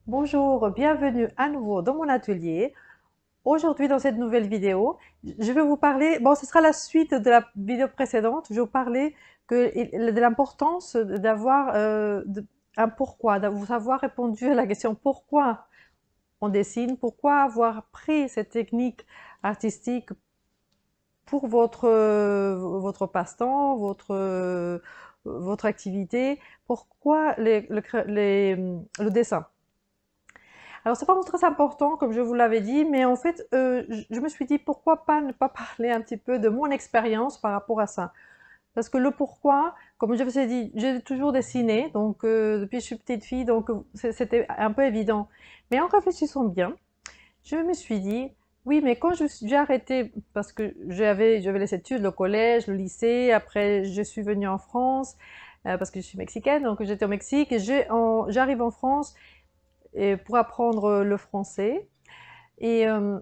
Bonjour, bienvenue à nouveau dans mon atelier. Aujourd'hui, dans cette nouvelle vidéo, je vais vous parler, bon, ce sera la suite de la vidéo précédente, je vais vous parler de l'importance d'avoir un pourquoi, de vous avoir répondu à la question pourquoi on dessine, pourquoi avoir pris cette technique artistique pour votre passe-temps, votre activité, pourquoi le dessin. Alors c'est vraiment très important, comme je vous l'avais dit, mais en fait, je me suis dit pourquoi pas ne pas parler un petit peu de mon expérience par rapport à ça. Parce que le pourquoi, comme je vous ai dit, j'ai toujours dessiné, donc depuis que je suis petite fille, donc c'était un peu évident. Mais en réfléchissant bien, je me suis dit, oui, mais quand j'ai arrêté, parce que j'avais les études, le collège, le lycée, après je suis venue en France, parce que je suis mexicaine, donc j'étais au Mexique, et j'arrive en France et pour apprendre le français. Et, euh,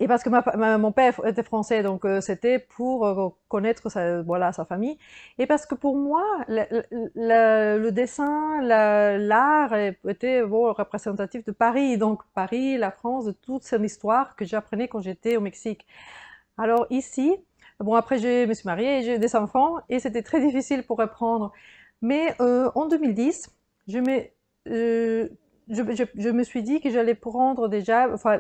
et parce que mon père était français, donc c'était pour connaître voilà, sa famille. Et parce que pour moi, le dessin, l'art était bon, représentatif de Paris. Donc Paris, la France, de toute son histoire que j'apprenais quand j'étais au Mexique. Alors ici, bon après je me suis mariée et j'ai des enfants et c'était très difficile pour reprendre. Mais en 2010, je me, euh, je me suis dit que j'allais prendre déjà, enfin,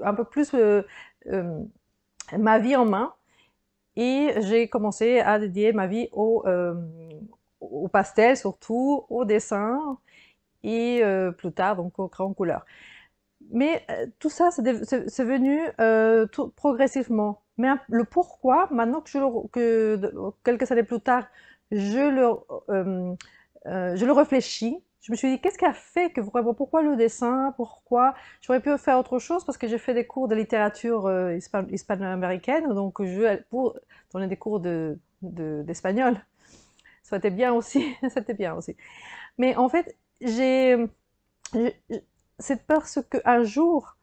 un peu plus euh, ma vie en main et j'ai commencé à dédier ma vie au pastel surtout, au dessin et plus tard donc au crayon couleur. Mais tout ça, c'est venu progressivement. Mais le pourquoi, maintenant quelques années plus tard, je le, euh, je le réfléchis. Je me suis dit, qu'est-ce qui a fait que vraiment, pourquoi le dessin, pourquoi j'aurais pu faire autre chose parce que j'ai fait des cours de littérature hispano-américaine, donc pour donner des cours d'espagnol. Ça était bien aussi, c'était bien aussi. Mais en fait, j'ai- c'est parce qu'un jour,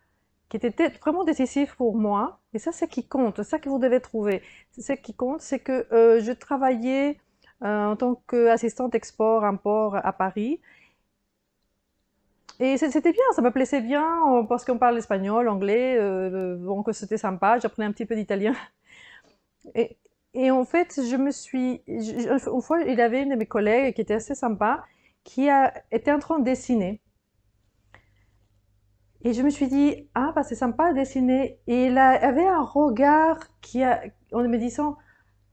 qui était vraiment décisif pour moi, et ça c'est qui compte, c'est ça que vous devez trouver. C'est ce qui compte, c'est que je travaillais en tant qu'assistante export-import à Paris, et c'était bien, ça me plaisait bien, parce qu'on parle espagnol, anglais, donc c'était sympa, j'apprenais un petit peu d'italien. Et, et en fait, une fois, il y avait une de mes collègues qui était assez sympa, était en train de dessiner. Et je me suis dit, ah, bah, c'est sympa de dessiner. Et il avait un regard en me disant,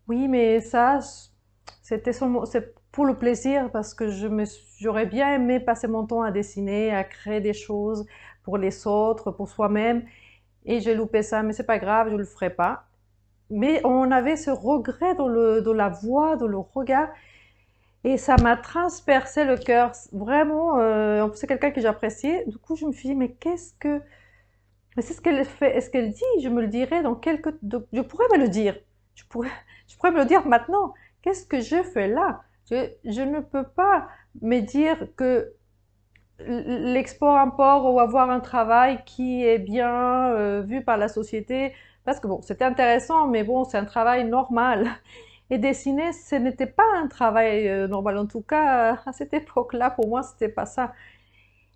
oui, mais ça, c'est pour le plaisir parce que j'aurais bien aimé passer mon temps à dessiner, à créer des choses pour les autres, pour soi-même. Et j'ai loupé ça, mais c'est pas grave, je le ferai pas. Mais on avait ce regret dans la voix, dans le regard. Et ça m'a transpercé le cœur. Vraiment, en plus, c'est quelqu'un que j'appréciais. Du coup, je me suis dit, mais mais c'est ce qu'elle fait, est-ce qu'elle dit? Je me le dirai dans je pourrais me le dire. Je pourrais, je pourrais me le dire maintenant. Qu'est-ce que je fais là? Je ne peux pas me dire que l'export-import ou avoir un travail qui est bien vu par la société, parce que bon, c'était intéressant, mais bon, c'est un travail normal. Et dessiner, ce n'était pas un travail normal. En tout cas, à cette époque-là, pour moi, c'était pas ça.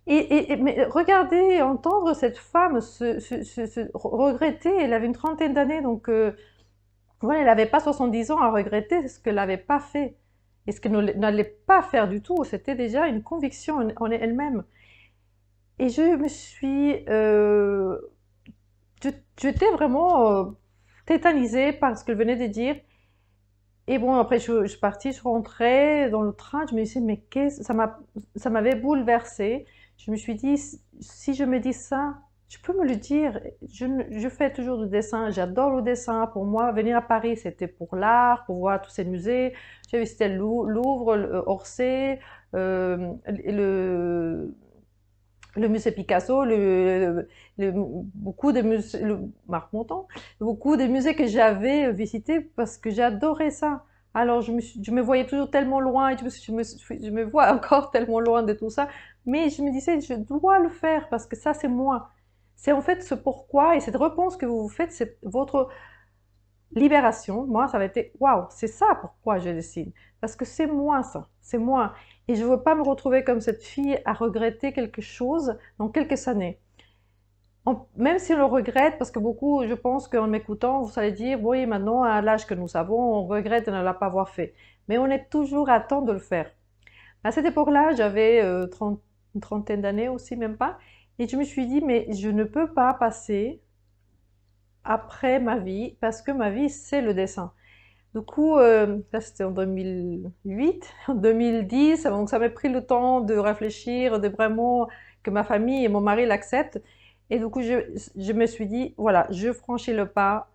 Mais regardez, entendre cette femme se regretter, elle avait une trentaine d'années, donc voilà, elle n'avait pas 70 ans à regretter ce qu'elle n'avait pas fait. Et ce qu'elle n'allait pas faire du tout, c'était déjà une conviction en elle-même. Et je me suis... j'étais vraiment tétanisée par ce qu'elle venait de dire. Et bon, après, je suis partie, je rentrais dans le train, je me disais, mais ça m'avait bouleversée. Je me suis dit, si je me dis ça, je peux me le dire. Je fais toujours du dessin, j'adore le dessin. Pour moi, venir à Paris, c'était pour l'art, pour voir tous ces musées. J'ai visité le Louvre, Orsay, le musée Picasso, beaucoup de musées, le Marmottan, beaucoup de musées que j'avais visités parce que j'adorais ça. Alors je me voyais toujours tellement loin et je me vois encore tellement loin de tout ça, mais je me disais je dois le faire parce que ça c'est moi. C'est en fait ce pourquoi et cette réponse que vous vous faites, c'est votre libération, moi, ça avait été waouh, c'est ça pourquoi je dessine. Parce que c'est moi ça, c'est moi. Et je ne veux pas me retrouver comme cette fille à regretter quelque chose dans quelques années. Même si on le regrette, parce que beaucoup, je pense qu'en m'écoutant, vous allez dire, oui, maintenant, à l'âge que nous avons, on regrette de ne l'avoir fait. Mais on est toujours à temps de le faire. À cette époque-là, j'avais une trentaine d'années aussi, même pas. Et je me suis dit, mais je ne peux pas passer après ma vie, parce que ma vie, c'est le dessin. Du coup, ça c'était en 2008, en 2010, donc ça m'a pris le temps de réfléchir, de vraiment que ma famille et mon mari l'acceptent. Et du coup, je me suis dit, voilà, je franchis le pas.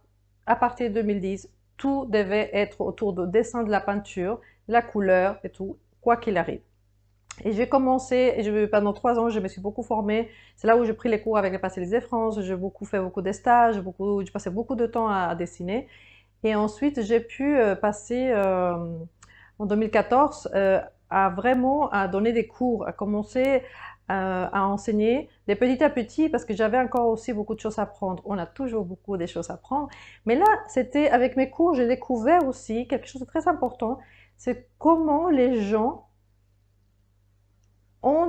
À partir de 2010, tout devait être autour du dessin, de la peinture, de la couleur et tout, quoi qu'il arrive. Et j'ai commencé, et pendant 3 ans, je me suis beaucoup formée. C'est là où j'ai pris les cours avec les Pastélisés France, j'ai beaucoup fait beaucoup de stages, je passais beaucoup de temps à dessiner. Et ensuite, j'ai pu passer en 2014 à vraiment à donner des cours, à commencer à enseigner de petit à petit parce que j'avais encore aussi beaucoup de choses à apprendre. On a toujours beaucoup de choses à apprendre. Mais là, c'était avec mes cours, j'ai découvert aussi quelque chose de très important, c'est comment les gens ont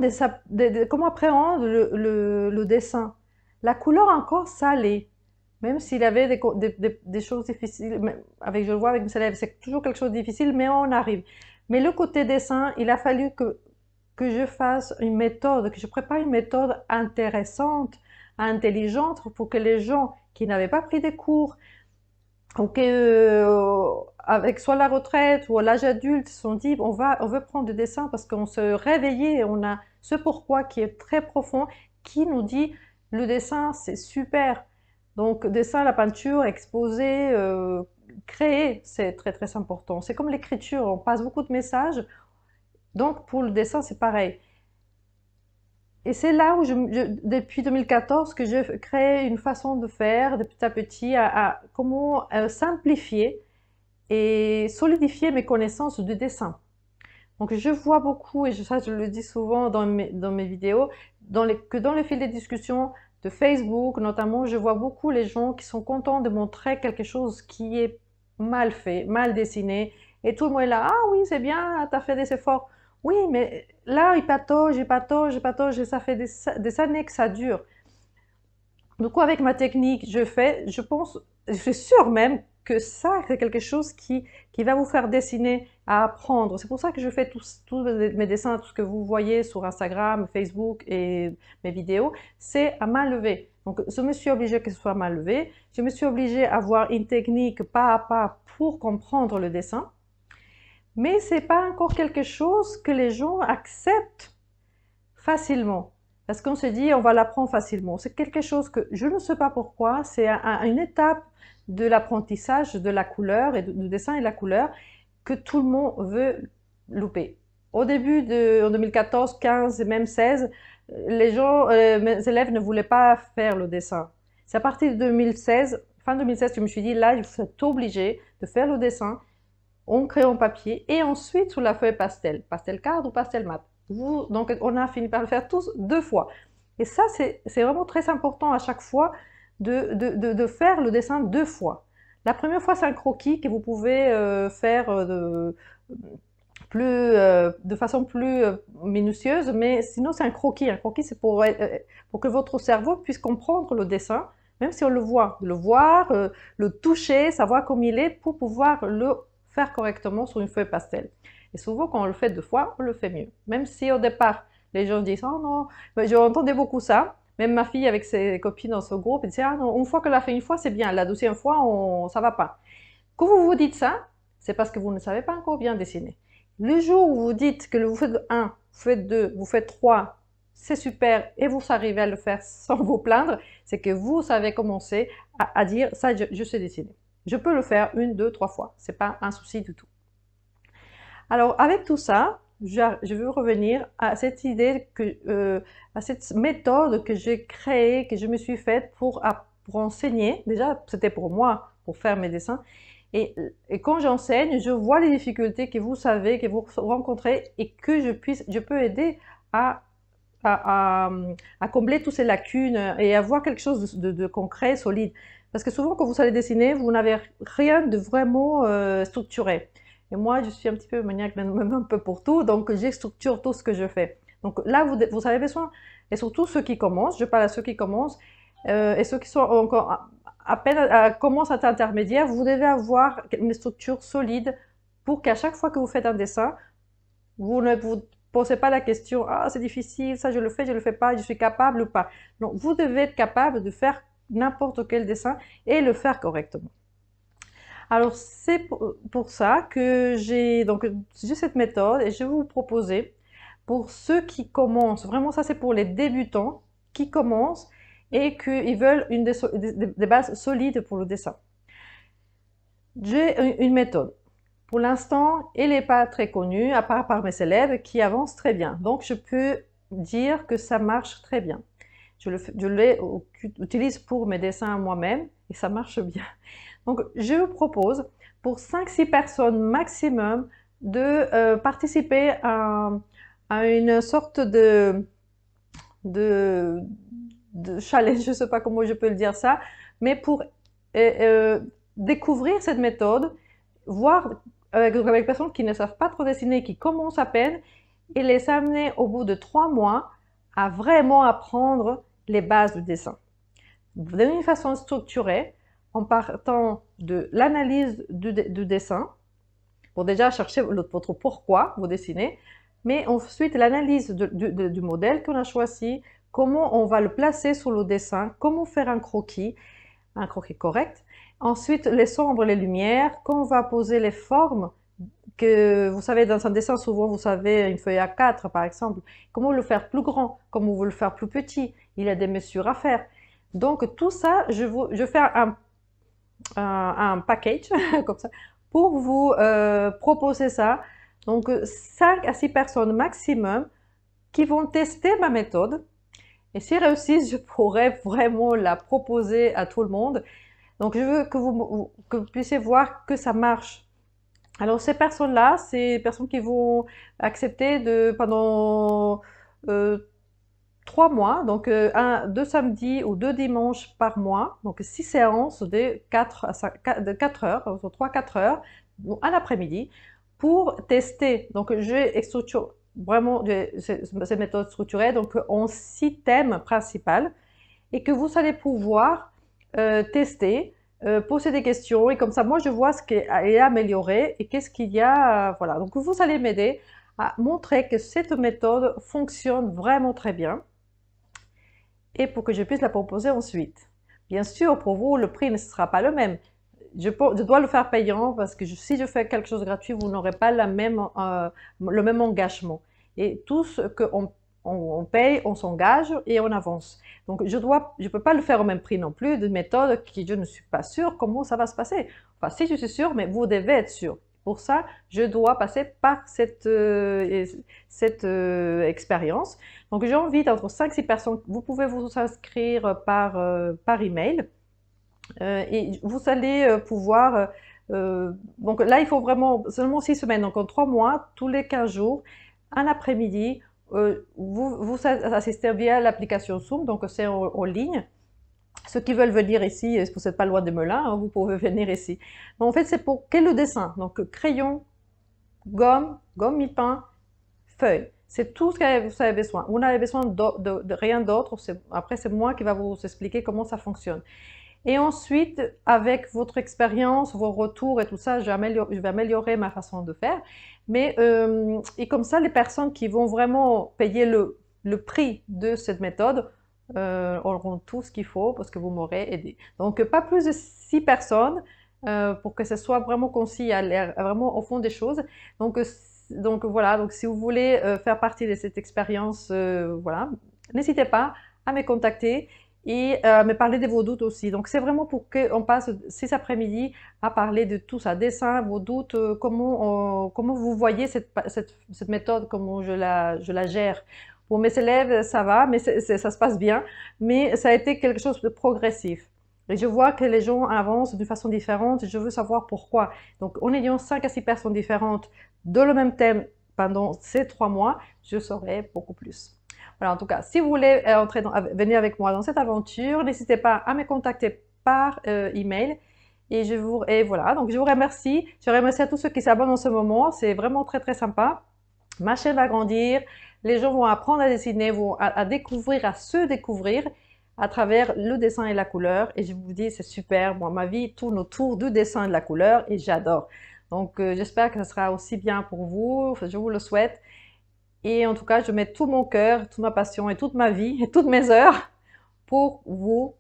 comment appréhendent le dessin. La couleur encore, ça l'est. Même s'il avait des choses difficiles, avec, je le vois avec mes élèves, c'est toujours quelque chose de difficile, mais on arrive. Mais le côté dessin, il a fallu que je fasse une méthode, que je prépare une méthode intéressante, intelligente, pour que les gens qui n'avaient pas pris des cours, ou que, avec soit la retraite ou l'âge adulte, se sont dit, on veut prendre du dessin parce qu'on se réveillait et on a ce pourquoi qui est très profond, qui nous dit, le dessin, c'est super. Donc, dessin, la peinture, exposer, créer, c'est très très important. C'est comme l'écriture, on passe beaucoup de messages. Donc, pour le dessin, c'est pareil. Et c'est là où, depuis 2014, que j'ai créé une façon de faire, de petit à petit, à comment simplifier et solidifier mes connaissances du dessin. Donc, je vois beaucoup, et ça, je le dis souvent dans mes vidéos, que dans les fils de discussion de Facebook, notamment, je vois beaucoup les gens qui sont contents de montrer quelque chose qui est mal fait, mal dessiné, et tout le monde est là, ah oui, c'est bien, tu as fait des efforts. Oui, mais là, il patauge, il patauge, il patauge, et ça fait des années que ça dure. Du coup, avec ma technique, je pense, je suis sûre même que ça, c'est quelque chose qui va vous faire dessiner, à apprendre. C'est pour ça que je fais tous mes dessins, tout ce que vous voyez sur Instagram, Facebook et mes vidéos, c'est à main levée. Donc, je me suis obligée que ce soit à main levée. Je me suis obligée à avoir une technique pas à pas pour comprendre le dessin. Mais c'est pas encore quelque chose que les gens acceptent facilement. Parce qu'on se dit, on va l'apprendre facilement. C'est quelque chose que je ne sais pas pourquoi, c'est une étape de l'apprentissage de la couleur et du dessin et de la couleur que tout le monde veut louper. Au début en 2014, 15 et même 16, mes élèves ne voulaient pas faire le dessin. C'est à partir de 2016, fin 2016, que je me suis dit, là, il faut être obligé de faire le dessin en crayon papier et ensuite sur la feuille pastel, pastel card ou pastel mat. Donc on a fini par le faire tous 2 fois. Et ça, c'est vraiment très important à chaque fois de faire le dessin 2 fois. La première fois, c'est un croquis que vous pouvez faire de façon plus minutieuse, mais sinon c'est un croquis. Un croquis, c'est pour que votre cerveau puisse comprendre le dessin, même si on le voit. Le voir, le toucher, savoir comme il est, pour pouvoir le faire correctement sur une feuille pastel. Et souvent, quand on le fait 2 fois, on le fait mieux. Même si au départ, les gens disent « Oh non », j'entendais beaucoup ça. Même ma fille, avec ses copines dans ce groupe, elle disait « Ah non, une fois qu'elle l'a fait une fois, c'est bien. La deuxième fois, ça va pas. » Quand vous vous dites ça, c'est parce que vous ne savez pas encore bien dessiner. Le jour où vous dites que vous faites 1, vous faites 2, vous faites 3, c'est super, et vous arrivez à le faire sans vous plaindre, c'est que vous savez commencer à dire « ça, je sais dessiner ». Je peux le faire 1, 2, 3 fois, c'est pas un souci du tout. Alors, avec tout ça, je veux revenir à cette idée, à cette méthode que j'ai créée, que je me suis faite pour enseigner. Déjà, c'était pour moi, pour faire mes dessins. Et quand j'enseigne, je vois les difficultés que vous savez, que vous rencontrez, et que je peux aider à combler toutes ces lacunes et avoir quelque chose de concret, solide. Parce que souvent, quand vous allez dessiner, vous n'avez rien de vraiment structuré. Et moi, je suis un petit peu maniaque, même un peu pour tout, donc j'ai structure tout ce que je fais. Donc là, vous avez besoin, et surtout ceux qui commencent, je parle à ceux qui commencent, et ceux qui sont encore à peine commencent à être intermédiaires, vous devez avoir une structure solide pour qu'à chaque fois que vous faites un dessin, vous ne vous posez pas la question, ah, c'est difficile, ça je le fais pas, je suis capable ou pas. Non, vous devez être capable de faire n'importe quel dessin et le faire correctement. Alors, c'est pour ça que j'ai cette méthode et je vais vous proposer pour ceux qui commencent, vraiment ça c'est pour les débutants qui commencent et qui veulent des bases solides pour le dessin. J'ai une méthode. Pour l'instant, elle n'est pas très connue, à part par mes élèves qui avancent très bien. Donc, je peux dire que ça marche très bien. Je l'utilise pour mes dessins moi-même et ça marche bien. Donc, je vous propose pour 5-6 personnes maximum de participer à une sorte de challenge, je ne sais pas comment je peux le dire ça, mais pour découvrir cette méthode, voir avec des personnes qui ne savent pas trop dessiner, qui commencent à peine, et les amener au bout de 3 mois à vraiment apprendre les bases du dessin. D'une façon structurée, en partant de l'analyse du dessin, pour déjà chercher votre pourquoi vous dessinez, mais ensuite l'analyse du modèle qu'on a choisi, comment on va le placer sur le dessin, comment faire un croquis correct. Ensuite, les sombres, les lumières, quand on va poser les formes, que vous savez, dans un dessin, souvent, vous savez, une feuille A4, par exemple, comment le faire plus grand, comment vous le faire plus petit, il y a des mesures à faire. Donc, tout ça, je fais un package, comme ça, pour vous proposer ça. Donc, 5 à 6 personnes maximum qui vont tester ma méthode. Et si réussissent, je pourrais vraiment la proposer à tout le monde. Donc, je veux que vous puissiez voir que ça marche. Alors, ces personnes-là, c'est des personnes qui vont accepter pendant 3 mois, donc 2 samedis ou 2 dimanches par mois, donc 6 séances de 4 heures, 3-4 heures, à l'après-midi, pour tester. Donc, je structure vraiment ces méthodes structurées, donc en 6 thèmes principaux, et que vous allez pouvoir tester, poser des questions, et comme ça, moi, je vois ce qui est amélioré et qu'est-ce qu'il y a, voilà. Donc, vous allez m'aider à montrer que cette méthode fonctionne vraiment très bien et pour que je puisse la proposer ensuite. Bien sûr, pour vous, le prix ne sera pas le même. Je dois le faire payant parce que si je fais quelque chose de gratuit, vous n'aurez pas le même engagement. Et tout ce qu'on paye, on s'engage et on avance. Donc, je ne peux pas le faire au même prix non plus, d'une méthode qui je ne suis pas sûre comment ça va se passer. Enfin, si je suis sûre, mais vous devez être sûr. Pour ça, je dois passer par cette expérience. Donc, j'invite entre 5-6 personnes. Vous pouvez vous inscrire par email. Et vous allez pouvoir... donc là, il faut vraiment seulement 6 semaines. Donc, en 3 mois, tous les 15 jours, un après-midi, vous assistez via l'application Zoom. Donc, c'est en ligne. Ceux qui veulent venir ici, vous n'êtes pas loin de Melun, hein, vous pouvez venir ici. Mais en fait, c'est pour quel le dessin. Donc, crayon, gomme mille-pain, feuille. C'est tout ce que vous avez besoin. Vous n'avez besoin de rien d'autre. Après, c'est moi qui va vous expliquer comment ça fonctionne. Et ensuite, avec votre expérience, vos retours et tout ça, je vais améliorer ma façon de faire. Mais, et comme ça, les personnes qui vont vraiment payer le prix de cette méthode auront tout ce qu'il faut parce que vous m'aurez aidé. Donc, pas plus de 6 personnes pour que ce soit vraiment concis, vraiment au fond des choses. Donc voilà, donc si vous voulez faire partie de cette expérience, voilà, n'hésitez pas à me contacter et me parler de vos doutes aussi. Donc c'est vraiment pour qu'on passe 6 après-midi à parler de tout ça, dessin, vos doutes, comment vous voyez cette méthode, comment je la gère. Pour mes élèves, ça va, mais ça se passe bien, mais ça a été quelque chose de progressif. Et je vois que les gens avancent d'une façon différente, je veux savoir pourquoi. Donc en ayant 5 à 6 personnes différentes de le même thème pendant ces 3 mois, je saurai beaucoup plus. Voilà, en tout cas, si vous voulez venir avec moi dans cette aventure, n'hésitez pas à me contacter par email. Et voilà, donc je vous remercie. Je remercie à tous ceux qui s'abonnent en ce moment. C'est vraiment très très sympa. Ma chaîne va grandir. Les gens vont apprendre à dessiner, vont à découvrir, à se découvrir à travers le dessin et la couleur. Et je vous dis, c'est super. Moi, ma vie tourne autour du dessin et de la couleur et j'adore. Donc, j'espère que ce sera aussi bien pour vous. Enfin, je vous le souhaite. Et en tout cas, je mets tout mon cœur, toute ma passion et toute ma vie et toutes mes heures pour vous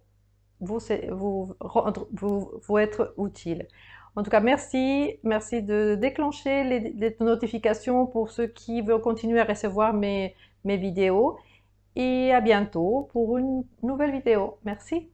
être utile. En tout cas, merci. Merci de déclencher les notifications pour ceux qui veulent continuer à recevoir mes vidéos. Et à bientôt pour une nouvelle vidéo. Merci.